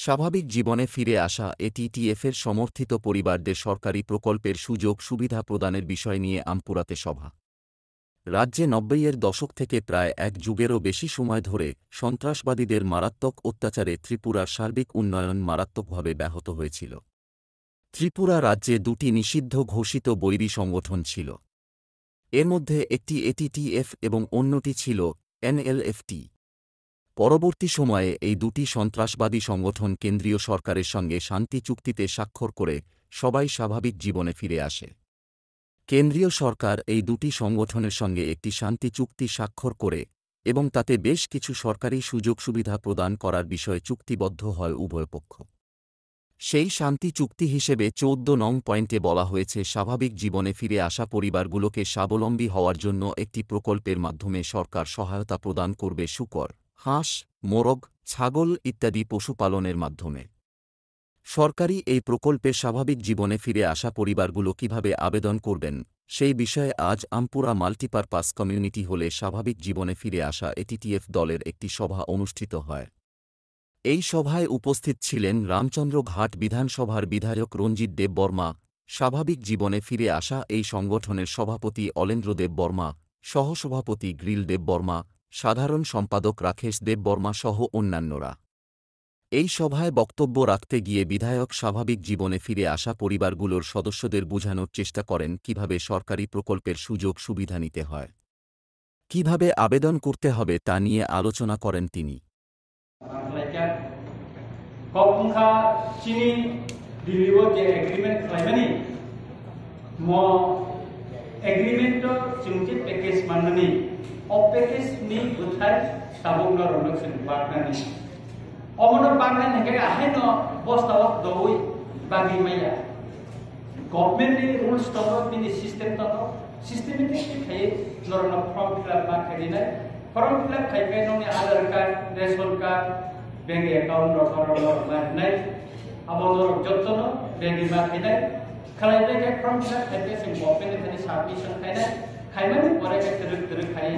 স্বাভাবিক জীবনে ফিরে আসা এটিটিএফের সমর্থিত পরিবারদের সরকারি প্রকল্পের সুযোগ সুবিধা প্রদানের বিষয় নিয়ে আমপুরাতে সভা। রাজ্যে ৯০-এর দশক থেকে প্রায় এক যুগেরও বেশি সময় ধরে সন্ত্রাসবাদীদের মারাত্মক অত্যাচারে ত্রিপুরার সার্বিক উন্নয়ন মারাত্মকভাবে ব্যাহত হয়েছিল। ত্রিপুরা রাজ্যে দুটি নিষিদ্ধ ঘোষিত বৈরী সংগঠন ছিল। এর মধ্যে একটি এটিটিএফ এবং অন্যটি ছিল এনএলএফটি। পরবর্তী সময়ে এই দুটি সন্ত্রাসবাদী সংগঠন কেন্দ্রীয় সরকারের সঙ্গে শান্তি চুক্তিতে স্বাক্ষর করে সবাই স্বাভাবিক জীবনে ফিরে আসে। কেন্দ্রীয় সরকার এই দুটি সংগঠনের সঙ্গে একটি শান্তি চুক্তি স্বাক্ষর করে এবং তাতে বেশ কিছু সরকারি সুযোগ সুবিধা প্রদান করার বিষয়ে চুক্তিবদ্ধ হয় উভয় পক্ষ। সেই শান্তি চুক্তি হিসেবে ১৪ নং পয়েন্টে বলা হয়েছে, স্বাভাবিক জীবনে ফিরে আসা পরিবারগুলোকে স্বাবলম্বী হওয়ার জন্য একটি প্রকল্পের মাধ্যমে সরকার সহায়তা প্রদান করবে শূকর, হাঁস, মোরগ, ছাগল ইত্যাদি পশুপালনের মাধ্যমে। সরকারি এই প্রকল্পে স্বাভাবিক জীবনে ফিরে আসা পরিবারগুলো কিভাবে আবেদন করবেন, সেই বিষয়ে আজ আমপুরা মাল্টিপারপাস কমিউনিটি হলে স্বাভাবিক জীবনে ফিরে আসা এটিটিএফ দলের একটি সভা অনুষ্ঠিত হয়। এই সভায় উপস্থিত ছিলেন রামচন্দ্র ঘাট বিধানসভার বিধায়ক রঞ্জিত দেববর্মা, স্বাভাবিক জীবনে ফিরে আসা এই সংগঠনের সভাপতি অলেন্দ্র দেববর্মা, সহসভাপতি গ্রিল দেববর্মা, সাধারণ সম্পাদক রাকেশ দেববর্মা সহ অন্যান্যরা। এই সভায় বক্তব্য রাখতে গিয়ে বিধায়ক স্বাভাবিক জীবনে ফিরে আসা পরিবারগুলোর সদস্যদের বোঝানোর চেষ্টা করেন কিভাবে সরকারি প্রকল্পের সুযোগ সুবিধা নিতে হয়, কিভাবে আবেদন করতে হবে তা নিয়ে আলোচনা করেন তিনি। Omono bangna nege aheno bostawak doi bagi maya. Government ni rules tono ni system tono systematic khai norna form fill up ma khadina form fill up khai kai nong Aadhaar card, ration card, bank account ro ma nai abonor jottono bank ma khainai khalai ke form fill up khai ke sing government ni submission khainai khaimani pore ke teruk khai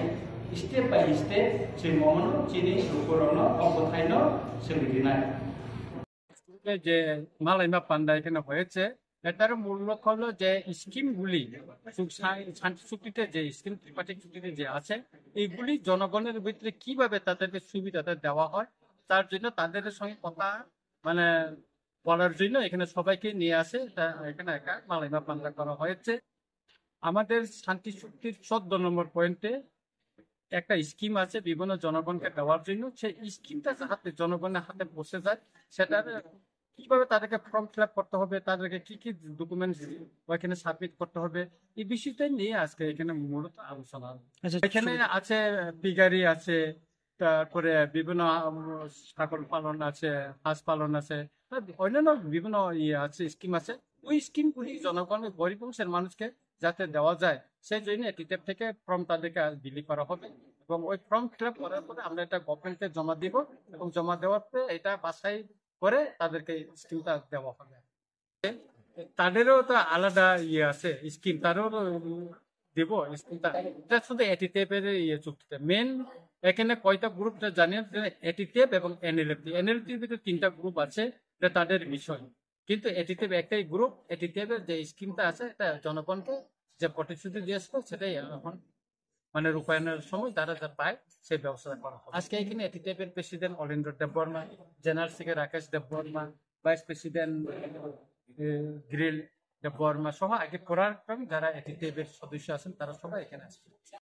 step by step semono chini rukorno obothaino সেলিদিনাই যে মালাইমা পান্ডা এখানে হয়েছে। এটার মূল লক্ষ্য হলো যে স্কিমগুলি শান্তি চুক্তিতে যে স্কিম, ত্রিপাক্ষিক চুক্তিতে যে আছে, এইগুলি জনগণের ভিতরে কিভাবে তাদেরকে সুবিধাটা দেওয়া হয় তার জন্য তাদের সঙ্গে কথা বলার জন্য এখানে সবাইকে নিয়ে আসে। এখানে একটা মালাইমা পান্ডা করা হয়েছে। আমাদের শান্তি চুক্তির ১৪ নম্বর পয়েন্টে একটা স্কিম আছে বিভিন্ন জনগণকে দেওয়ার জন্য। সেই স্কিমটা যাতে জনগণের হাতে বসে যায়, সেটার কিভাবে তাদেরকে ফর্ম ফিল আপ করতে হবে, তাদেরকে কি কি ডকুমেন্টস ওইখানে সাবমিট করতে হবে, এই বিষয়টা নিয়ে আজকে এখানে মূলত আলোচনা। এখানে আছে পিগারি আছে, তারপরে বিভিন্ন ছাগল পালন আছে, হাঁস পালন আছে, অন্যান্য বিভিন্ন আছে স্কিম আছে। ওই স্কিমগুলি জনগণের গরিব অংশের মানুষকে যাতে দেওয়া যায় সেই জন্য টিটেপ থেকে ফর্ম তাদেরকে বিলি করা হবে এবং ওই ফর্ম ফিল আপ করার পরে আমরা এটা গভর্নমেন্টকে জমা দিব এবং জমা দেওয়ার পরে এটা বাছাই করে তাদেরকে স্কিমটা দেওয়া হবে। তাদেরও তো আলাদা আছে স্কিম, তাদেরও দেব স্কিমটা। এটা শুধু এটিটেপের চুক্তিতে মেন। এখানে কয়টা গ্রুপ জানেন, এটিটেপ এবং এনএলএফটি। এনএলএফটির ভিতরে 3টা গ্রুপ আছে, এটা তাদের বিষয়। কিন্তু এটিটেপ একটাই গ্রুপ। এটিটেপের যে স্কিমটা আছে এটা জনগণকে যে প্রতিশ্রুতি দিয়েছিল সেটাই এখন রূপায়ণের সময় তারা যা পায় সেই ব্যবস্থা করা হবে। আজকে এখানে এটিটেপের president Alendra Debbarma, general secretary Rakesh Debbarma, vice president গ্রিল দেববর্মা সহ আগে যারা এটিটেপের সদস্য আছেন তারা সবাই এখানে আসছে।